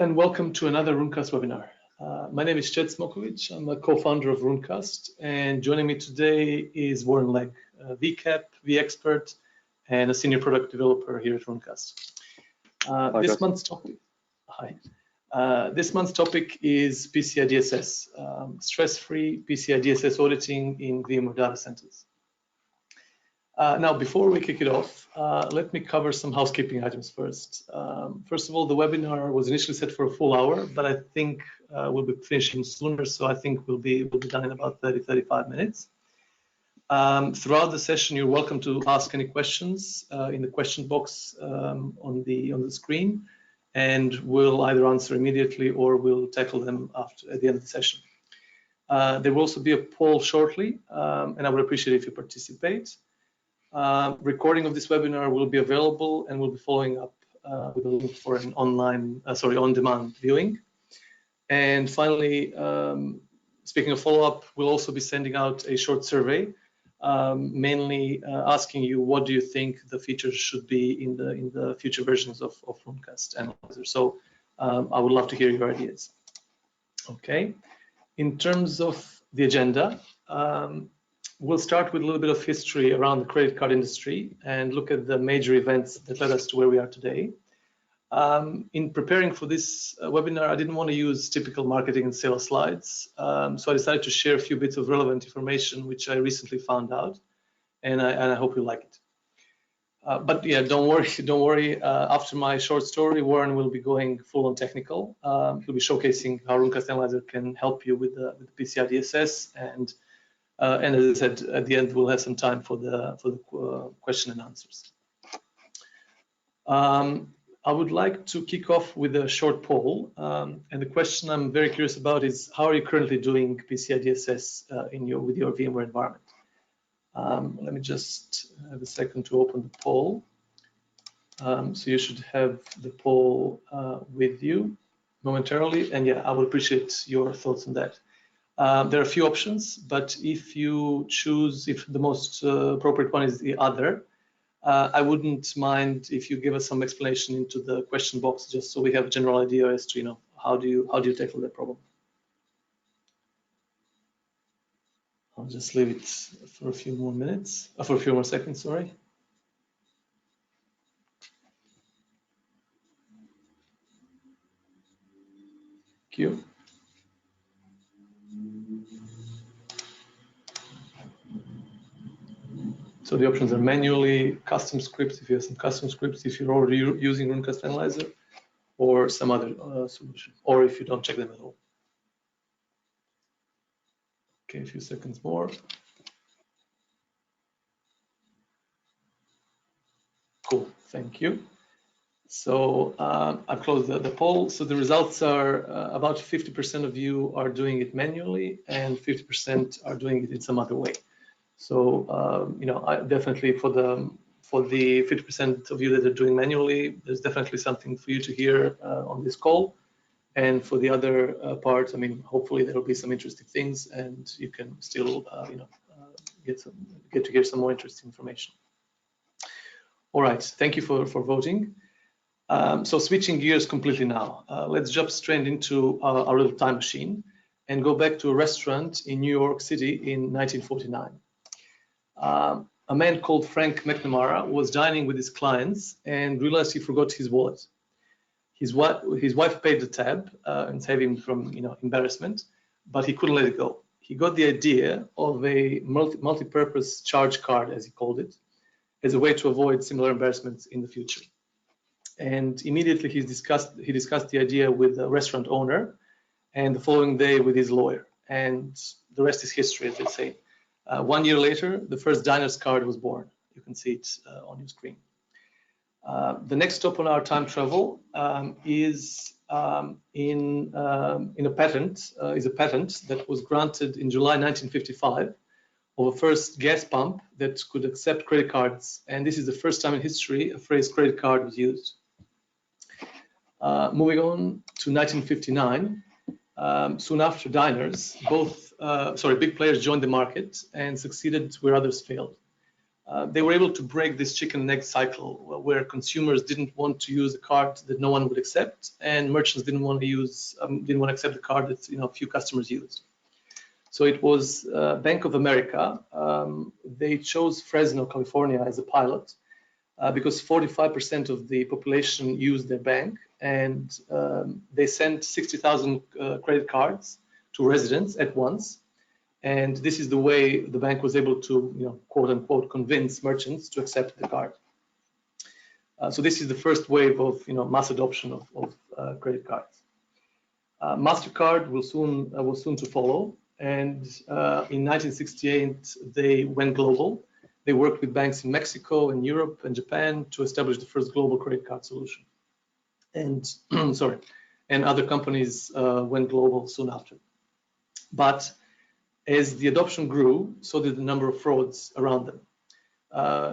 Hello and welcome to another Runecast webinar. My name is Smokovic. I'm a co-founder of Runecast, and joining me today is Warren Legg, VCAP, vExpert, and a senior product developer here at Runecast. This month's topic is PCI-DSS, stress-free PCI-DSS auditing in VMware data centers. Now, before we kick it off, let me cover some housekeeping items first. First of all, the webinar was initially set for a full hour, but I think we'll be finishing sooner, so I think we'll be done in about 30-35 minutes. Throughout the session, you're welcome to ask any questions in the question box on the screen, and we'll either answer immediately or we'll tackle them at the end of the session. There will also be a poll shortly, and I would appreciate if you participate. Recording of this webinar will be available, and we'll be following up with a link for an on-demand viewing. And finally, speaking of follow-up, we'll also be sending out a short survey, mainly asking you what do you think the features should be in the future versions of Runecast Analyzer. So I would love to hear your ideas. Okay, in terms of the agenda, we'll start with a little bit of history around the credit card industry and look at the major events that led us to where we are today. In preparing for this webinar, I didn't want to use typical marketing and sales slides, so I decided to share a few bits of relevant information which I recently found out, and I hope you like it. But yeah, don't worry. After my short story, Warren will be going full on technical. He'll be showcasing how Runecast Analyzer can help you with the PCI-DSS, and as I said, at the end we'll have some time for the question and answers. I would like to kick off with a short poll, and the question I'm very curious about is how are you currently doing PCI-DSS with your VMware environment? Let me just have a second to open the poll. So you should have the poll with you momentarily, and yeah, I would appreciate your thoughts on that. There are a few options, but if you choose, if the most appropriate one is the other, I wouldn't mind if you give us some explanation into the question box, just so we have a general idea as to how do you tackle that problem. I'll just leave it for a few more minutes, for a few more seconds. Sorry. Thank you. So the options are manually, custom scripts, if you have some custom scripts, if you're already using Runecast Analyzer, or some other solution, or if you don't check them at all. Okay, a few seconds more. Cool, thank you. So I've closed the poll. So the results are about 50% of you are doing it manually, and 50% are doing it in some other way. So I definitely for the 50% of you that are doing manually, there's definitely something for you to hear on this call. And for the other part, I mean, hopefully there will be some interesting things, and you can still get to hear some more interesting information. All right, thank you for voting. So switching gears completely now, let's jump straight into our little time machine and go back to a restaurant in New York City in 1949. A man called Frank McNamara was dining with his clients and realized he forgot his wallet. His wife paid the tab and saved him from embarrassment, but he couldn't let it go. He got the idea of a multi-purpose charge card, as he called it, as a way to avoid similar embarrassments in the future. And immediately he discussed the idea with the restaurant owner, and the following day with his lawyer. And the rest is history, as they say. 1 year later, the first diner's card was born. You can see it on your screen. The next stop on our time travel is a patent that was granted in July 1955 of a first gas pump that could accept credit cards. And this is the first time in history a phrase credit card was used. Moving on to 1959, soon after diners, big players joined the market and succeeded where others failed. they were able to break this chicken and egg cycle where consumers didn't want to use a card that no one would accept, and merchants didn't want to accept the card that few customers used. So it was Bank of America. They chose Fresno, California, as a pilot because 45% of the population used their bank, and they sent 60,000 credit cards to residents at once. And this is the way the bank was able to, quote unquote, convince merchants to accept the card. So this is the first wave of, mass adoption of credit cards. MasterCard was soon to follow, and in 1968 they went global. They worked with banks in Mexico and Europe and Japan to establish the first global credit card solution. And and other companies went global soon after. But as the adoption grew, so did the number of frauds around them.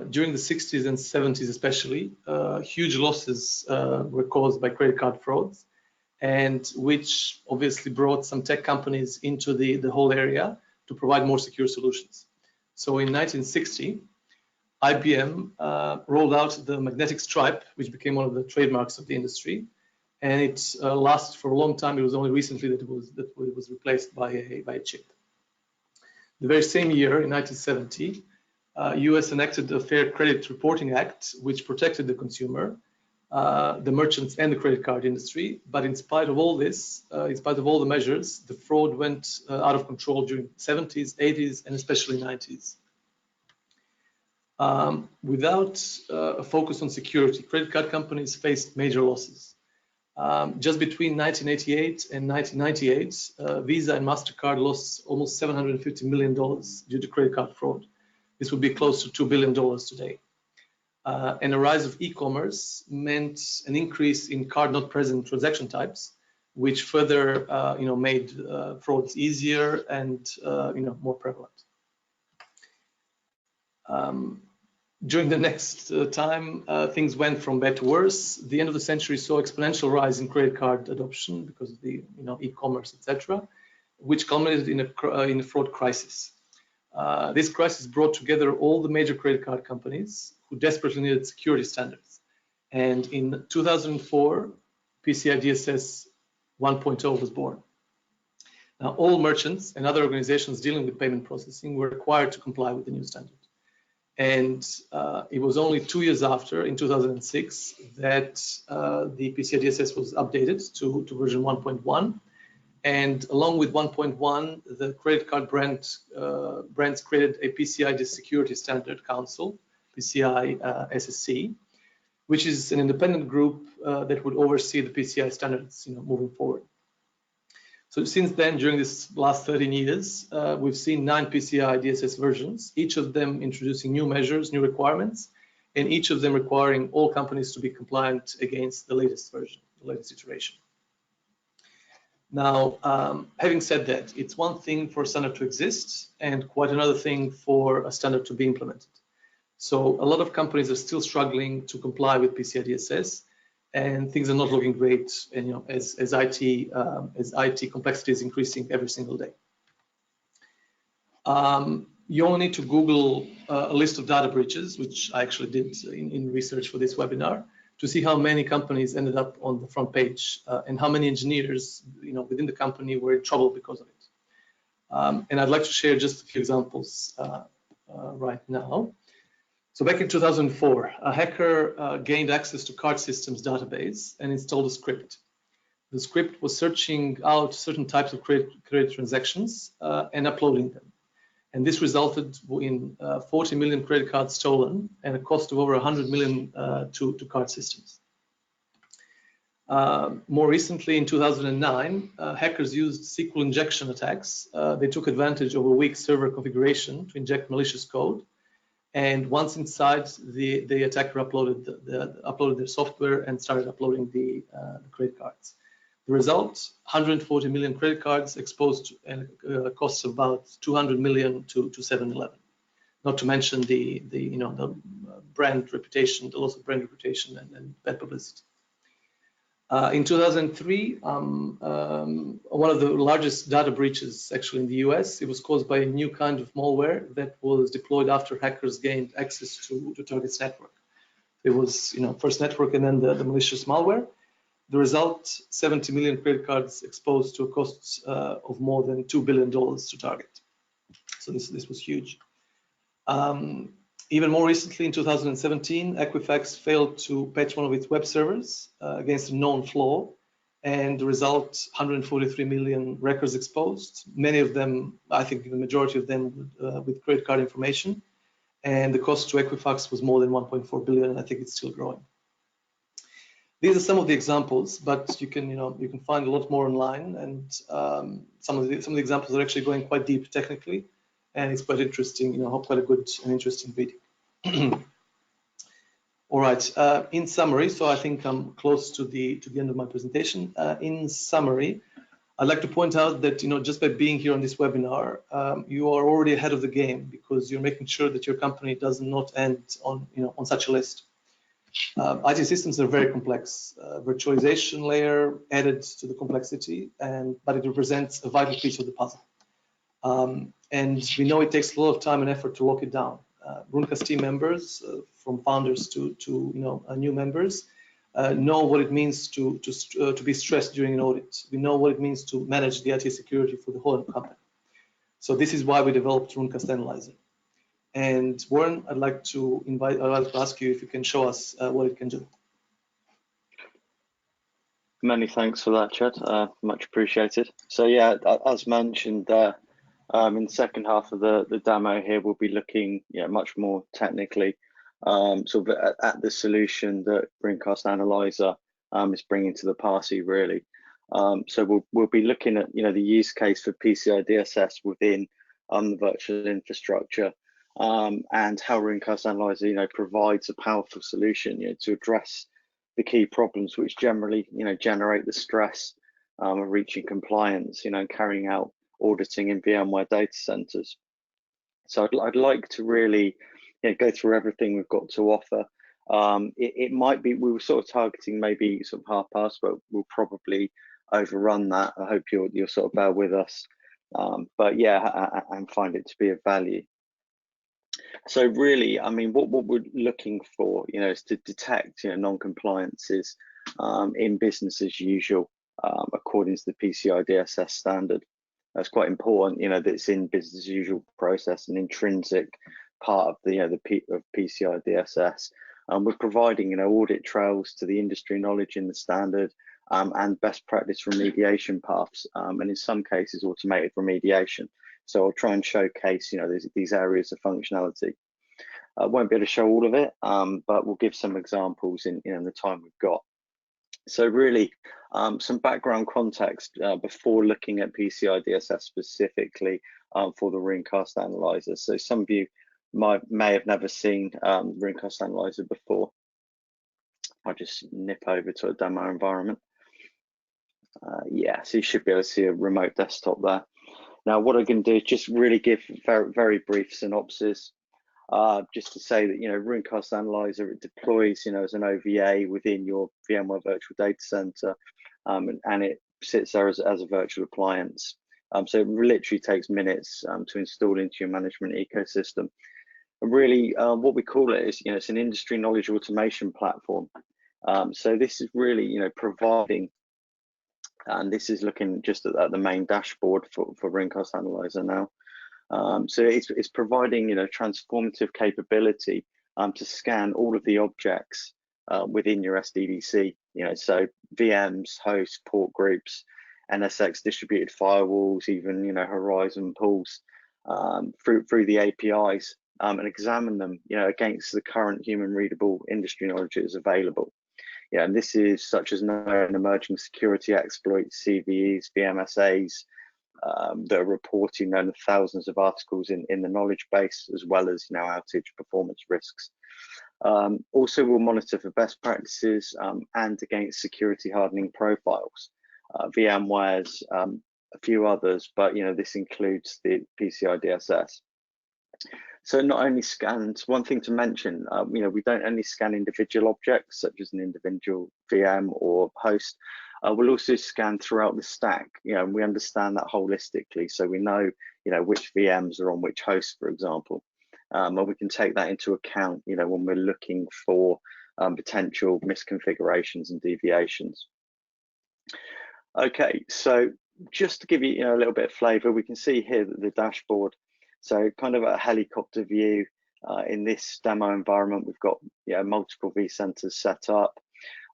During the 60s and 70s especially, huge losses were caused by credit card frauds, and which obviously brought some tech companies into the whole area to provide more secure solutions. So in 1960, IBM rolled out the magnetic stripe, which became one of the trademarks of the industry, and it lasted for a long time. It was only recently that it was replaced by a chip. The very same year, in 1970, US enacted the Fair Credit Reporting Act, which protected the consumer, the merchants, and the credit card industry. But in spite of all this, in spite of all the measures, the fraud went out of control during the 70s, 80s, and especially 90s. Without a focus on security, credit card companies faced major losses. Just between 1988 and 1998, Visa and MasterCard lost almost $750 million due to credit card fraud. This would be close to $2 billion today. And a rise of e-commerce meant an increase in card-not-present transaction types, which further, made frauds easier and, more prevalent. During the next time, things went from bad to worse. The end of the century saw exponential rise in credit card adoption because of the e-commerce, etc., which culminated in a fraud crisis. This crisis brought together all the major credit card companies who desperately needed security standards. And in 2004, PCI-DSS 1.0 was born. Now, all merchants and other organizations dealing with payment processing were required to comply with the new standard. And it was only 2 years after, in 2006, that the PCI-DSS was updated to version 1.1. And along with 1.1, the credit card brands created a PCI Security Standard Council, PCI-SSC, which is an independent group that would oversee the PCI standards, moving forward. So since then, during this last 13 years, we've seen 9 PCI-DSS versions, each of them introducing new measures, new requirements, and each of them requiring all companies to be compliant against the latest version, the latest iteration. Now, having said that, it's one thing for a standard to exist and quite another thing for a standard to be implemented. So a lot of companies are still struggling to comply with PCI-DSS, and things are not looking great, and, as IT complexity is increasing every single day. You only need to Google a list of data breaches, which I actually did in research for this webinar, to see how many companies ended up on the front page and how many engineers, within the company were in trouble because of it. And I'd like to share just a few examples right now. So back in 2004, a hacker gained access to card systems database and installed a script. The script was searching out certain types of credit transactions and uploading them. And this resulted in 40 million credit cards stolen and a cost of over 100 million to card systems. More recently, in 2009, hackers used SQL injection attacks. They took advantage of a weak server configuration to inject malicious code. And once inside, the attacker uploaded their software and started uploading the credit cards. The result: 140 million credit cards exposed and costs of about 200 million to 7-Eleven. Not to mention the brand reputation, the loss of brand reputation and bad publicity. In 2003, one of the largest data breaches actually in the US, it was caused by a new kind of malware that was deployed after hackers gained access to target's network. It was, first network and then the malicious malware. The result, 70 million credit cards exposed to a cost of more than $2 billion to target. So this was huge. Even more recently, in 2017, Equifax failed to patch one of its web servers against a known flaw, and the result, 143 million records exposed, many of them, I think the majority of them with credit card information, and the cost to Equifax was more than 1.4 billion, and I think it's still growing. These are some of the examples, but you can find a lot more online, and some of the examples are actually going quite deep technically, and it's quite interesting, quite a good and interesting reading. All right, in summary, so I think I'm close to the end of my presentation. In summary, I'd like to point out that just by being here on this webinar, you are already ahead of the game because you're making sure that your company does not end on on such a list. IT systems are very complex. Virtualization layer added to the complexity, but it represents a vital piece of the puzzle. And we know it takes a lot of time and effort to lock it down. Runecast team members, from founders to new members, know what it means to be stressed during an audit. We know what it means to manage the IT security for the whole company. So this is why we developed Runecast Analyzer. And Warren, I'd like to ask you if you can show us what it can do. Many thanks for that, Chad. Much appreciated. So yeah, as mentioned, in the second half of the demo here, we'll be looking much more technically sort of at the solution that Runecast Analyzer is bringing to the party, really. So we'll be looking at the use case for PCI-DSS within the virtual infrastructure. And how Runecast Analyzer, provides a powerful solution, to address the key problems which generally, generate the stress of reaching compliance, and carrying out auditing in VMware data centers. So I'd like to really, go through everything we've got to offer. It might be we were sort of targeting maybe sort of half past, but we'll probably overrun that. I hope you'll sort of bear with us. But yeah, and find it to be of value. So really, I mean, what we're looking for, is to detect, non-compliances in business as usual, according to the PCI-DSS standard. That's quite important, that it's in business as usual process, an intrinsic part of the PCI-DSS. We're providing, audit trails to the industry knowledge in the standard and best practice remediation paths, and in some cases, automated remediation. So I'll try and showcase, these areas of functionality. I won't be able to show all of it, but we'll give some examples in the time we've got. So really, some background context before looking at PCI-DSS specifically for the Runecast Analyzer. So some of you may have never seen Runecast Analyzer before. I'll just nip over to a demo environment. Yeah, so you should be able to see a remote desktop there. Now, what I'm going to do is just really give very, very brief synopsis, just to say that, Runecast Analyzer, it deploys, as an OVA within your VMware virtual data center, and it sits there as a virtual appliance. So it literally takes minutes to install into your management ecosystem. And really, what we call it is, it's an industry knowledge automation platform. So this is really, providing. And this is looking just at the main dashboard for Runecast Analyzer now. So it's providing, transformative capability to scan all of the objects within your SDDC. So VMs, hosts, port groups, NSX distributed firewalls, even Horizon pools through the APIs, and examine them, against the current human readable industry knowledge that is available. Yeah, and this is such as known emerging security exploits, CVEs, VMSAs, that are reporting known thousands of articles in the knowledge base, as well as outage performance risks. Also, we'll monitor for best practices and against security hardening profiles, VMware's, a few others, but this includes the PCI-DSS. So not only scans, one thing to mention, we don't only scan individual objects such as an individual VM or host. We'll also scan throughout the stack, and we understand that holistically. So we know, which VMs are on which host, for example, and we can take that into account, when we're looking for potential misconfigurations and deviations. Okay, so just to give you, a little bit of flavor, we can see here that the dashboard. So kind of a helicopter view in this demo environment. We've got multiple vCenters set up,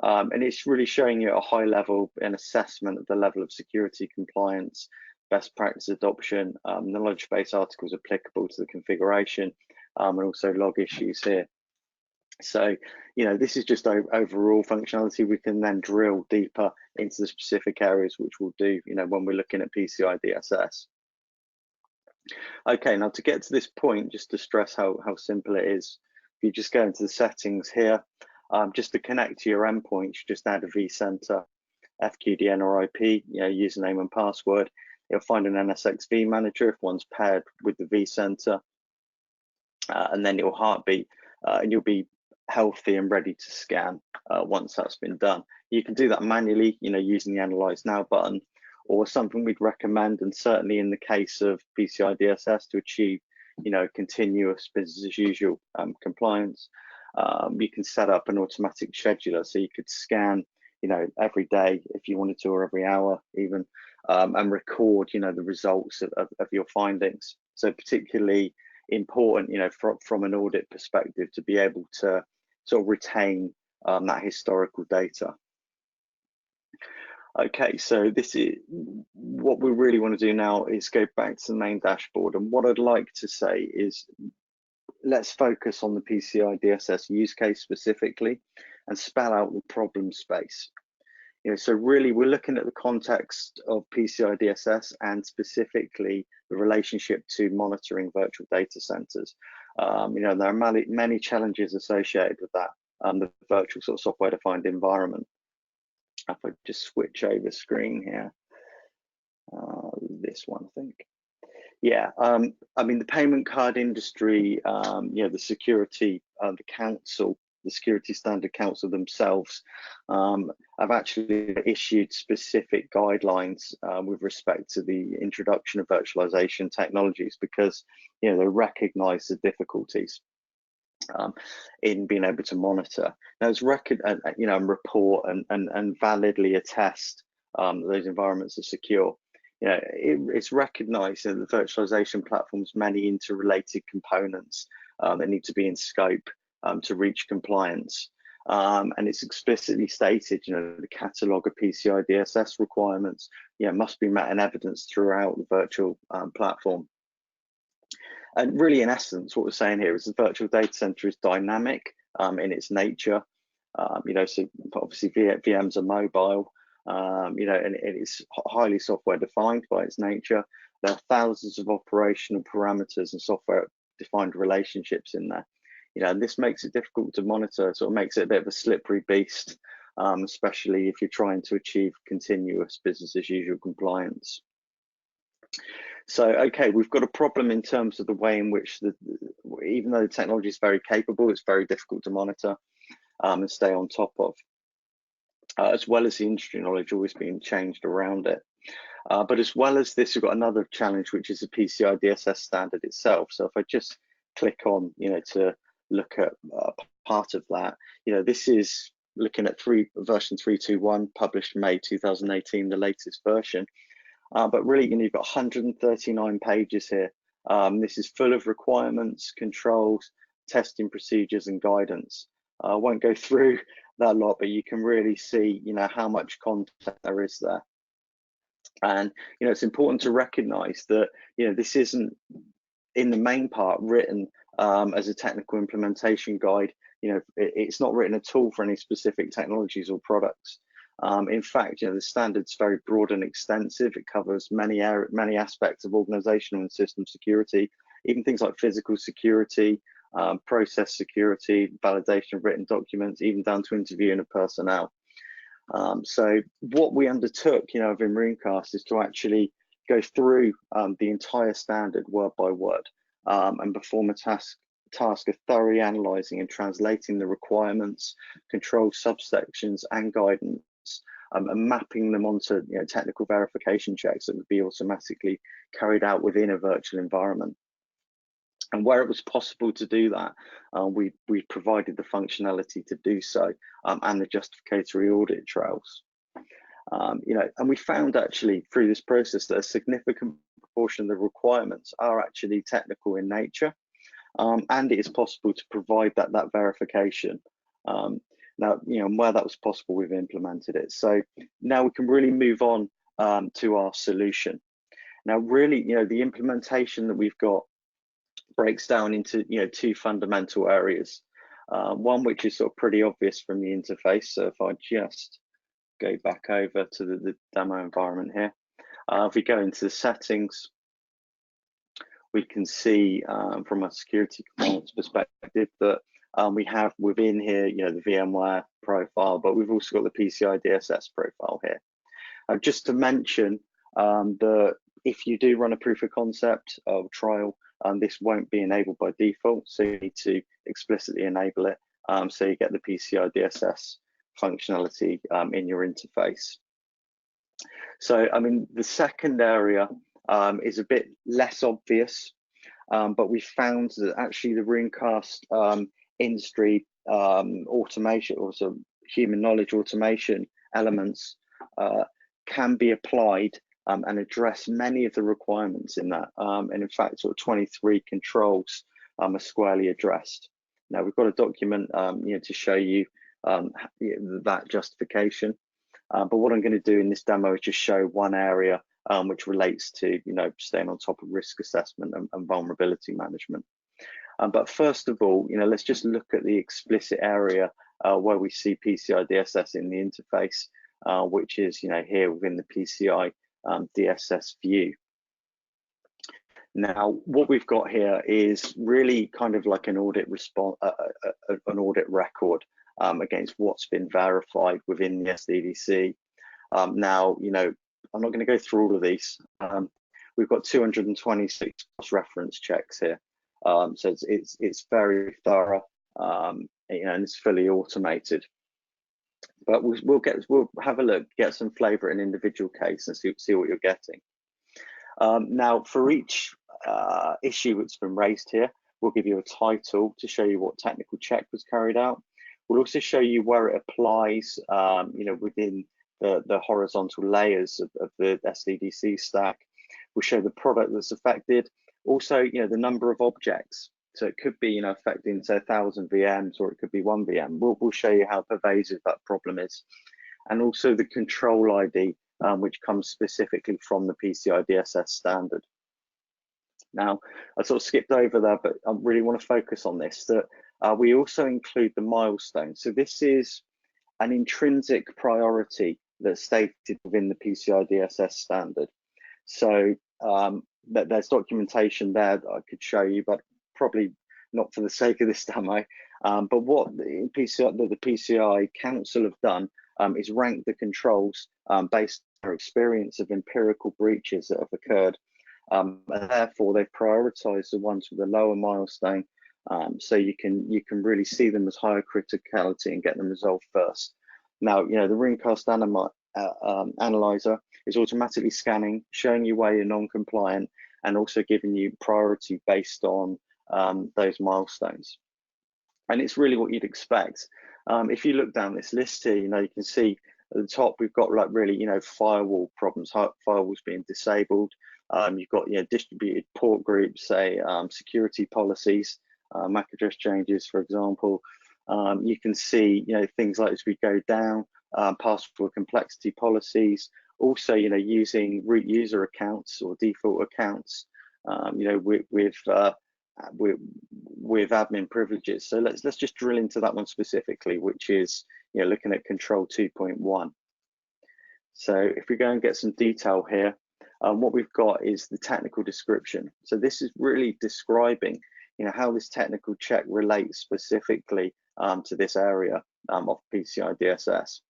and it's really showing you at a high level an assessment of the level of security compliance, best practice adoption, knowledge base articles applicable to the configuration, and also log issues here. So, this is just overall functionality. We can then drill deeper into the specific areas, which we'll do, when we're looking at PCI-DSS. Okay, now to get to this point, just to stress how simple it is, if you just go into the settings here, just to connect to your endpoint, you just add a vCenter, FQDN or IP, username and password. You'll find an NSX manager if one's paired with the vCenter, and then your heartbeat, and you'll be healthy and ready to scan once that's been done. You can do that manually, using the Analyze Now button, or something we'd recommend, and certainly in the case of PCI-DSS, to achieve, continuous business as usual compliance. You can set up an automatic scheduler, so you could scan, every day if you wanted to, or every hour even, and record, the results of your findings. So particularly important, from an audit perspective, to be able to sort of retain that historical data. Okay, so this is what we really want to do now, is go back to the main dashboard. And what I'd like to say is, let's focus on the PCI-DSS use case specifically and spell out the problem space. So really we're looking at the context of PCI-DSS and specifically the relationship to monitoring virtual data centers. There are many challenges associated with that, the virtual sort of software-defined environment. If I just switch over screen here, this one, I think. Yeah, I mean, the payment card industry, the security, the council, the Security Standard Council themselves have actually issued specific guidelines with respect to the introduction of virtualization technologies, because they recognize the difficulties in being able to monitor. Now, it's and report and validly attest that those environments are secure. It's recognized that the virtualization platform's many interrelated components that need to be in scope to reach compliance. And it's explicitly stated, the catalog of PCI-DSS requirements, must be met and evidenced throughout the virtual platform. And really, in essence, what we're saying here is the virtual data center is dynamic in its nature. So obviously VMs are mobile, and it's highly software defined by its nature. There are thousands of operational parameters and software defined relationships in there. And this makes it difficult to monitor, sort of makes it a bit of a slippery beast, especially if you're trying to achieve continuous business as usual compliance. So, okay, we've got a problem in terms of the way in which, even though the technology is very capable, it's very difficult to monitor and stay on top of, as well as the industry knowledge always being changed around it. But as well as this, we've got another challenge, which is the PCI-DSS standard itself. So if I just click on, to look at part of that, this is looking at version 3.2.1, published May 2018, the latest version. But really, you've got 139 pages here. This is full of requirements, controls, testing procedures, and guidance. I won't go through that lot, but you can really see, how much content there is there. And, it's important to recognize that, this isn't, in the main part, written as a technical implementation guide. It's not written at all for any specific technologies or products. In fact, the standard's very broad and extensive. It covers many aspects of organizational and system security, even things like physical security, process security, validation of written documents, even down to interviewing of personnel. So what we undertook, within Runecast, is to actually go through the entire standard word by word. and perform a task of thoroughly analysing and translating the requirements, control subsections and guidance, and mapping them onto technical verification checks that would be automatically carried out within a virtual environment. And where it was possible to do that, we provided the functionality to do so, and the justificatory audit trails. And we found actually through this process that a significant proportion of the requirements are actually technical in nature, and it is possible to provide that verification. Now, where that was possible, we've implemented it. So now we can really move on to our solution. Now, really, the implementation that we've got breaks down into two fundamental areas. One which is sort of pretty obvious from the interface. So if I just go back over to the demo environment here, if we go into the settings, we can see from a security compliance perspective that we have within here, the VMware profile, but we've also got the PCI-DSS profile here. Just to mention that if you do run a proof of concept or trial, this won't be enabled by default, so you need to explicitly enable it, so you get the PCI-DSS functionality in your interface. So, I mean, the second area is a bit less obvious, but we found that actually the Runecast industry automation, also human knowledge automation elements can be applied and address many of the requirements in that. And in fact, sort of 23 controls are squarely addressed. Now we've got a document to show you that justification. But what I'm going to do in this demo is just show one area which relates to staying on top of risk assessment and vulnerability management. But first of all, let's just look at the explicit area where we see PCI-DSS in the interface, which is here within the PCI-DSS view. Now, what we've got here is really kind of like an audit response, an audit record against what's been verified within the SDDC. Now, I'm not going to go through all of these. We've got 226 reference checks here, so it's very thorough, and it's fully automated. But we'll have a look, get some flavour at an individual case, and see what you're getting. Now, for each issue that's been raised here, we'll give you a title to show you what technical check was carried out. We'll also show you where it applies, within the horizontal layers of the SDDC stack. We'll show the product that's affected. Also, the number of objects. So it could be, affecting, say, 1,000 VMs, or it could be 1 VM. We'll show you how pervasive that problem is. And also the control ID, which comes specifically from the PCI-DSS standard. Now, I sort of skipped over that, but I really want to focus on this, that we also include the milestone. So this is an intrinsic priority that's stated within the PCI-DSS standard. So there's documentation there that I could show you, but probably not for the sake of this demo. But what the PCI Council have done is rank the controls based on their experience of empirical breaches that have occurred. And therefore, they've prioritized the ones with a lower milestone, so you can really see them as higher criticality and get them resolved first. Now, the Runecast analyzer is automatically scanning, showing you where you're non-compliant, and also giving you priority based on those milestones. And it's really what you'd expect. If you look down this list here, you can see at the top we've got like really firewall problems, firewalls being disabled. You've got distributed port groups, say security policies, MAC address changes, for example. You can see things like as we go down, password complexity policies. Also, using root user accounts or default accounts, with admin privileges. So let's just drill into that one specifically, which is looking at control 2.1. So if we go and get some detail here, what we've got is the technical description. So this is really describing how this technical check relates specifically to this area of PCI-DSS.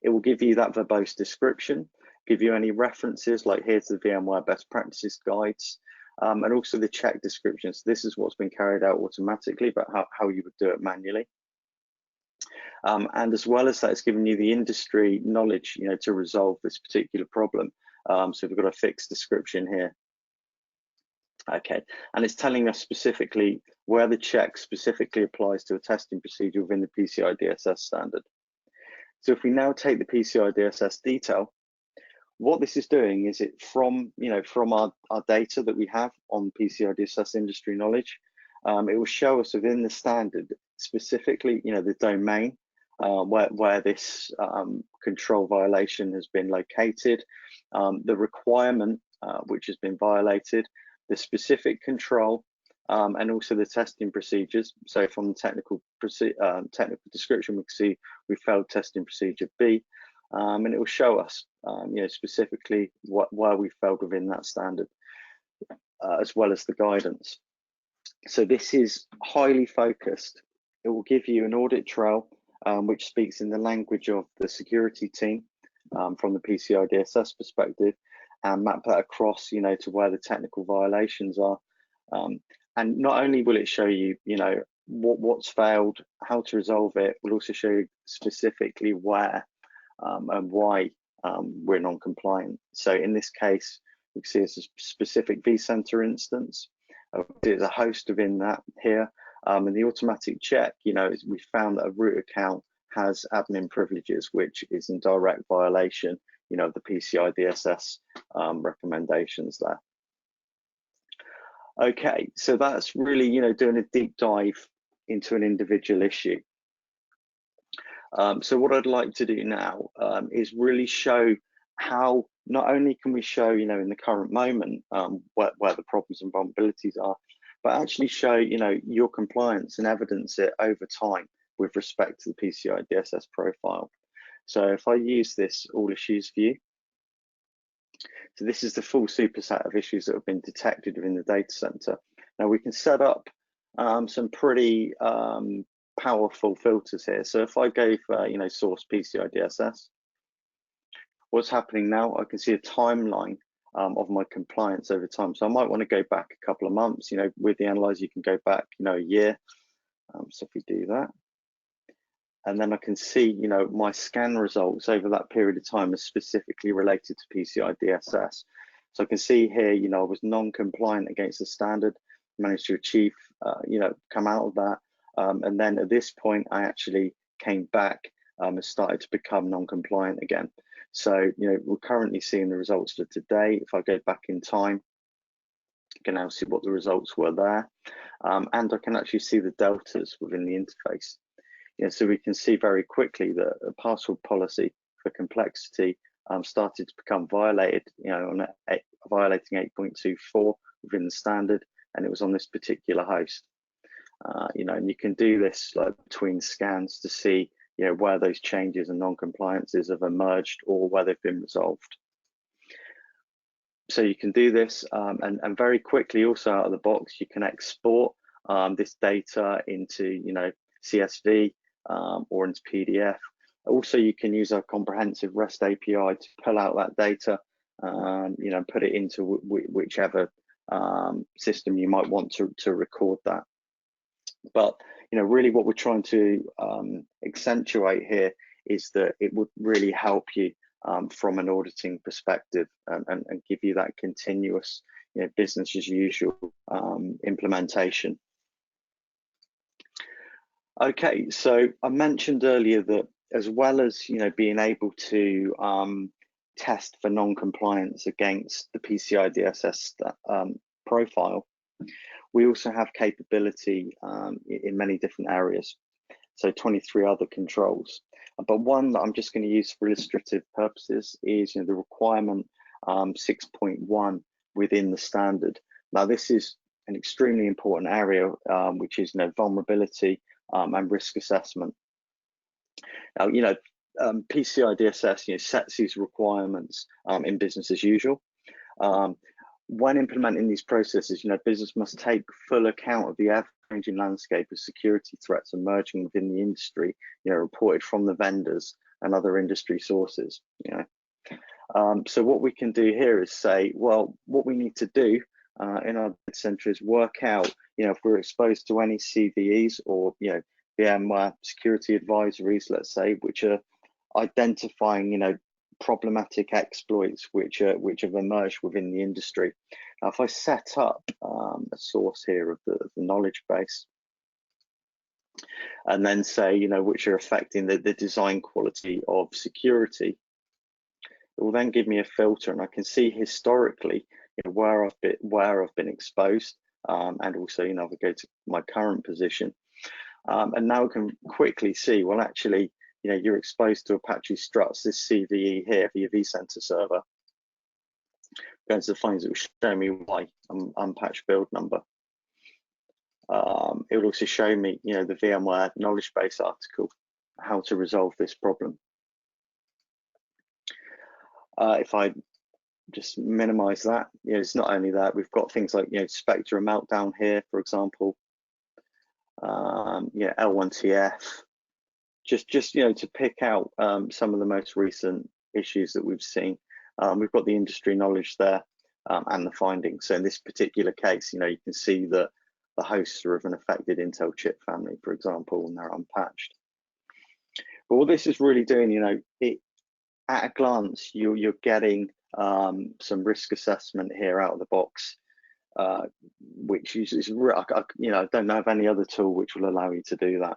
It will give you that verbose description, give you any references, like here's the VMware best practices guides, and also the check descriptions. This is what's been carried out automatically, but how you would do it manually. And as well as that, it's giving you the industry knowledge, to resolve this particular problem. So we've got a fixed description here. Okay, and it's telling us specifically where the check specifically applies to a testing procedure within the PCI-DSS standard. So if we now take the PCI-DSS detail, what this is doing is it from our data that we have on PCI-DSS industry knowledge, it will show us within the standard specifically, the domain where this control violation has been located, the requirement which has been violated, the specific control, and also the testing procedures. So from the technical description, we can see we failed testing procedure B, and it will show us, specifically where we failed within that standard, as well as the guidance. So this is highly focused. It will give you an audit trail, which speaks in the language of the security team from the PCI-DSS perspective, and map that across, to where the technical violations are. And not only will it show you, what's failed, how to resolve it, will also show you specifically where and why we're non-compliant. So in this case, we can see it's a specific vCenter instance. There's a host within that here, and the automatic check, we found that a root account has admin privileges, which is in direct violation, of the PCI-DSS recommendations there. Okay, so that's really, doing a deep dive into an individual issue. So what I'd like to do now is really show how not only can we show, in the current moment where the problems and vulnerabilities are, but actually show, your compliance and evidence it over time with respect to the PCI-DSS profile. So if I use this all issues view, so this is the full superset of issues that have been detected within the data center. Now we can set up some pretty powerful filters here. So if I go for, source PCI-DSS, what's happening now, I can see a timeline of my compliance over time. So I might want to go back a couple of months, with the analyzer, you can go back, a year. So if we do that, and then I can see, my scan results over that period of time are specifically related to PCI-DSS. So I can see here, I was non-compliant against the standard, managed to achieve, come out of that. And then at this point, I actually came back and started to become non-compliant again. So, we're currently seeing the results for today. If I go back in time, you can now see what the results were there. And I can actually see the deltas within the interface. So we can see very quickly that the password policy for complexity started to become violated, on violating 8.24 within the standard, and it was on this particular host. And you can do this like between scans to see, where those changes and non-compliances have emerged or where they've been resolved. So you can do this, and very quickly also out of the box, you can export this data into, CSV or into PDF. Also, you can use a comprehensive REST API to pull out that data, and put it into whichever system you might want to record that. But really what we're trying to accentuate here is that it would really help you from an auditing perspective and give you that continuous, business as usual implementation. Okay, so I mentioned earlier that as well as being able to test for non-compliance against the PCI-DSS profile, we also have capability in many different areas. So 23 other controls. But one that I'm just going to use for illustrative purposes is the requirement 6.1 within the standard. Now this is an extremely important area, which is vulnerability and risk assessment. Now PCI-DSS sets these requirements in business as usual. When implementing these processes, business must take full account of the ever-changing landscape of security threats emerging within the industry, reported from the vendors and other industry sources. So what we can do here is say, well, what we need to do in our data center is work out, if we're exposed to any CVEs or, VMware security advisories, let's say, which are identifying, problematic exploits which have emerged within the industry. Now, if I set up a source here of the knowledge base, and then say, which are affecting the design quality of security, it will then give me a filter, and I can see historically where I've been exposed, and also if I go to my current position, and now I can quickly see, well, actually, you're exposed to Apache Struts, this CVE here for your vCenter server. Go into the findings, it will show me why, unpatched build number. It will also show me, the VMware knowledge base article, how to resolve this problem. If I just minimize that, it's not only that, we've got things like, Spectre meltdown here, for example, L1TF, just to pick out some of the most recent issues that we've seen. We've got the industry knowledge there and the findings. So in this particular case, you can see that the hosts are of an affected Intel chip family, for example, and they're unpatched. But what this is really doing, at a glance, you're getting some risk assessment here out of the box, which is I don't know of any other tool which will allow you to do that.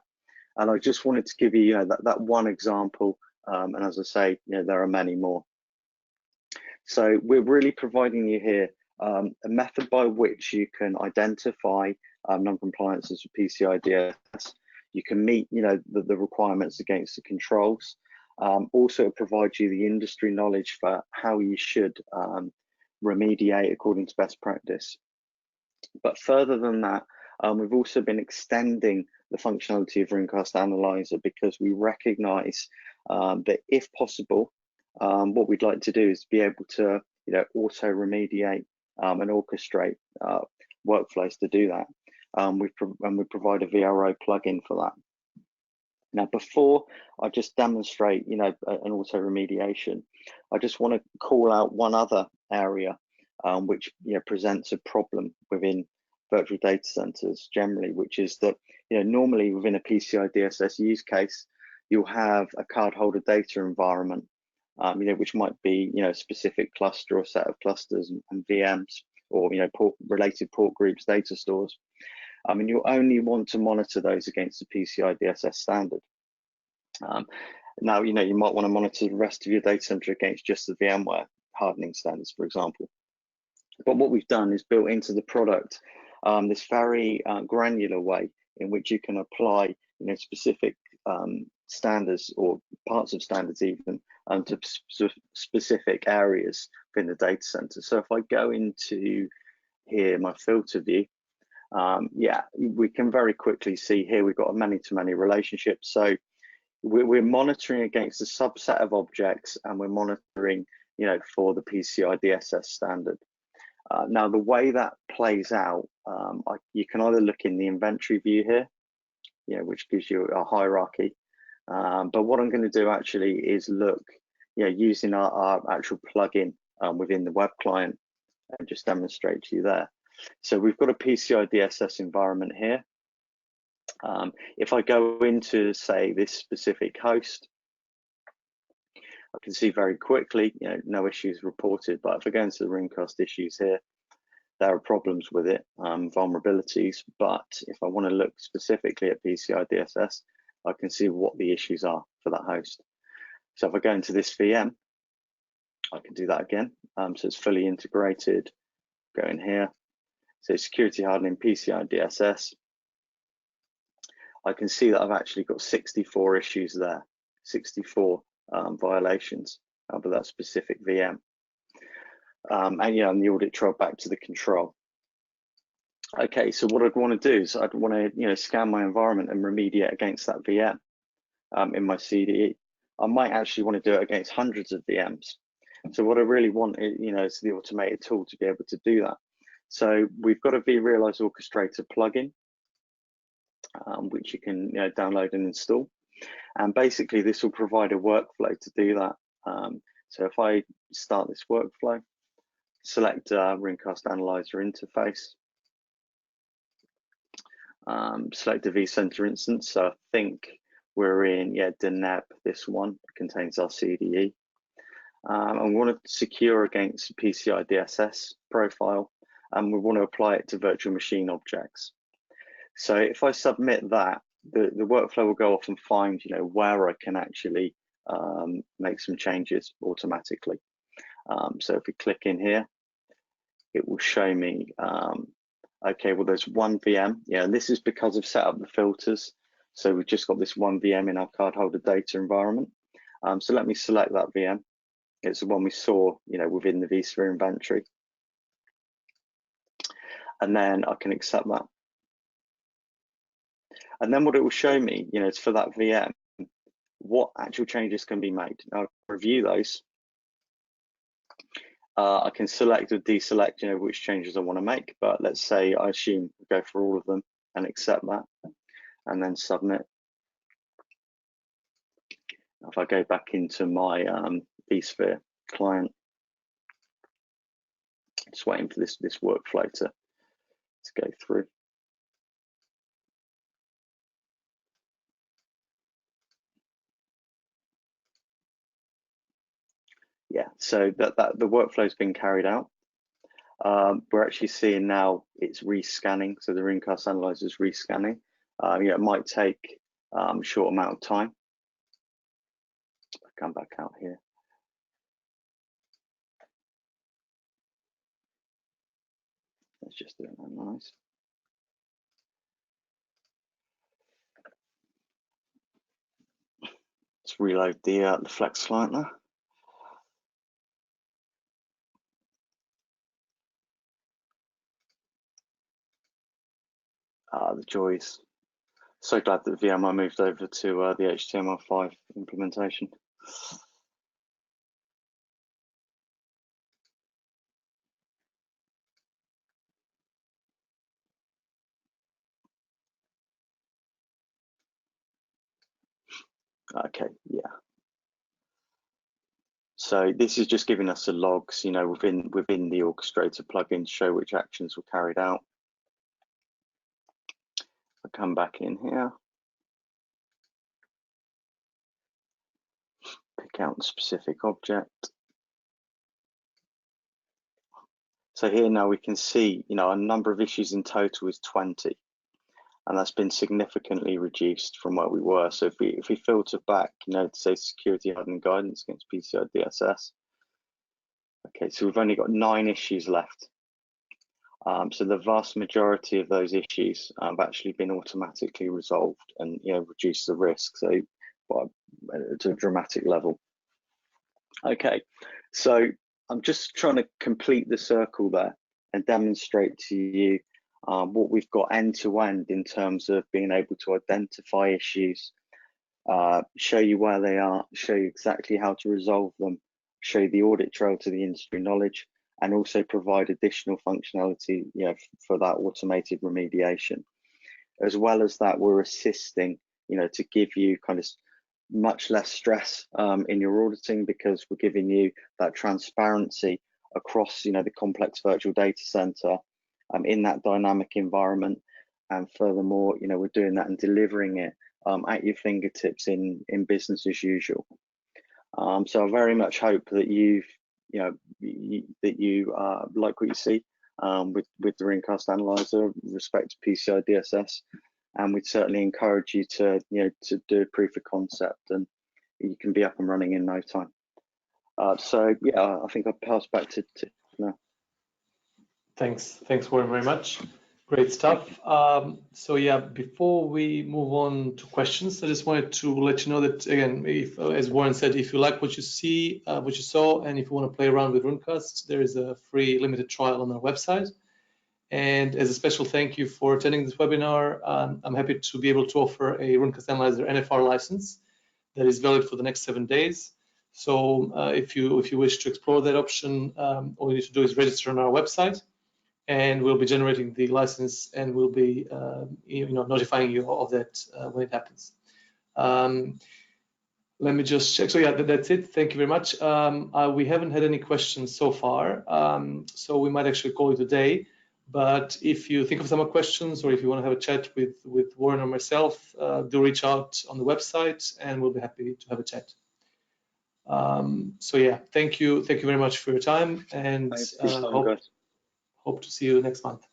And I just wanted to give you, that one example, and as I say, there are many more. So we're really providing you here a method by which you can identify non-compliances with PCI-DSS. You can meet, the requirements against the controls. Also, it provides you the industry knowledge for how you should remediate according to best practice. But further than that, we've also been extending the functionality of Runecast Analyzer because we recognize that if possible, what we'd like to do is be able to, auto remediate and orchestrate workflows to do that. We provide a VRO plugin for that. Now, before I just demonstrate, an auto remediation, I just want to call out one other area which presents a problem within virtual data centers generally, which is that normally within a PCI-DSS use case, you'll have a cardholder data environment, which might be a specific cluster or set of clusters and VMs, or related port groups, data stores. And you'll only want to monitor those against the PCI-DSS standard. Now, you might want to monitor the rest of your data center against just the VMware hardening standards, for example. But what we've done is built into the product this very granular way in which you can apply, specific standards or parts of standards even to specific areas within the data center. So if I go into here, my filter view, we can very quickly see here we've got a many-to-many relationship. So we're monitoring against a subset of objects, and we're monitoring, for the PCI-DSS standard. Now, the way that plays out, you can either look in the inventory view here, which gives you a hierarchy. But what I'm going to do actually is look, using our actual plugin within the web client, and just demonstrate to you there. So we've got a PCI-DSS environment here. If I go into, say, this specific host, I can see very quickly, no issues reported. But if I go into the Runecast issues here, there are problems with it, vulnerabilities. But if I want to look specifically at PCI-DSS, I can see what the issues are for that host. So if I go into this VM, I can do that again. So it's fully integrated. Go in here. So security hardening PCI-DSS. I can see that I've actually got 64 issues there, 64 violations of that specific VM. And the audit trail back to the control. Okay, so what I'd want to do is I'd want to scan my environment and remediate against that VM in my CDE. I might actually want to do it against hundreds of VMs. So what I really want is the automated tool to be able to do that. So we've got a vRealize Orchestrator plugin, which you can download and install. And basically this will provide a workflow to do that. So if I start this workflow, select Runecast Analyzer interface. Select a vCenter instance. So I think we're in, Deneb, this one contains our CDE. And we want to secure against PCI-DSS profile, and we want to apply it to virtual machine objects. So if I submit that, the workflow will go off and find, where I can actually make some changes automatically. So if we click in here, it will show me, okay, well, there's one VM. And this is because I've set up the filters. So we've just got this one VM in our cardholder data environment. So let me select that VM. It's the one we saw, within the vSphere inventory. And then I can accept that. And then what it will show me, is for that VM, what actual changes can be made. Now, review those. I can select or deselect, which changes I want to make. But let's say I assume we go for all of them and accept that, and then submit. If I go back into my vSphere client, just waiting for this workflow to go through. Yeah, so that the workflow has been carried out. We're actually seeing now it's rescanning, so the Runecast Analyzer is rescanning. It might take a short amount of time. I'll come back out here. Let's just do it nice. Let's reload the Flex client now. The joys. So glad that VMware moved over to the HTML5 implementation. Okay, yeah. So this is just giving us the logs, within the orchestrator plugin to show which actions were carried out. I'll come back in here, pick out the specific object. So here now we can see, a number of issues in total is 20, and that's been significantly reduced from where we were. So if we filter back, to say security hardening guidance against PCI-DSS, okay, so we've only got 9 issues left. So the vast majority of those issues have actually been automatically resolved and reduced the risk, so to a dramatic level. Okay, so I'm just trying to complete the circle there and demonstrate to you what we've got end to end in terms of being able to identify issues, show you where they are, show you exactly how to resolve them, show you the audit trail to the industry knowledge, and also provide additional functionality for that automated remediation. As well as that, we're assisting to give you kind of much less stress in your auditing, because we're giving you that transparency across the complex virtual data center in that dynamic environment. And furthermore, we're doing that and delivering it at your fingertips in business as usual. So I very much hope that you like what you see with the Runecast Analyzer with respect to PCI-DSS, and we'd certainly encourage you to do a proof of concept, and you can be up and running in no time. So yeah, I think I'll pass back to now. Thanks Warren, very much. Great stuff. So yeah, before we move on to questions, I just wanted to let you know that, again, if, as Warren said, if you like what you see, what you saw, and if you want to play around with Runecast, there is a free limited trial on our website. And as a special thank you for attending this webinar, I'm happy to be able to offer a Runecast Analyzer NFR license that is valid for the next 7 days. So if you wish to explore that option, all you need to do is register on our website, and we'll be generating the license, and we'll be notifying you of that when it happens. Let me just check. So yeah, that's it. Thank you very much. We haven't had any questions so far, so we might actually call it a day. But if you think of some more questions, or if you want to have a chat with Warren or myself, do reach out on the website, and we'll be happy to have a chat. So yeah, thank you very much for your time, and Thanks for your time, guys. hope to see you next month.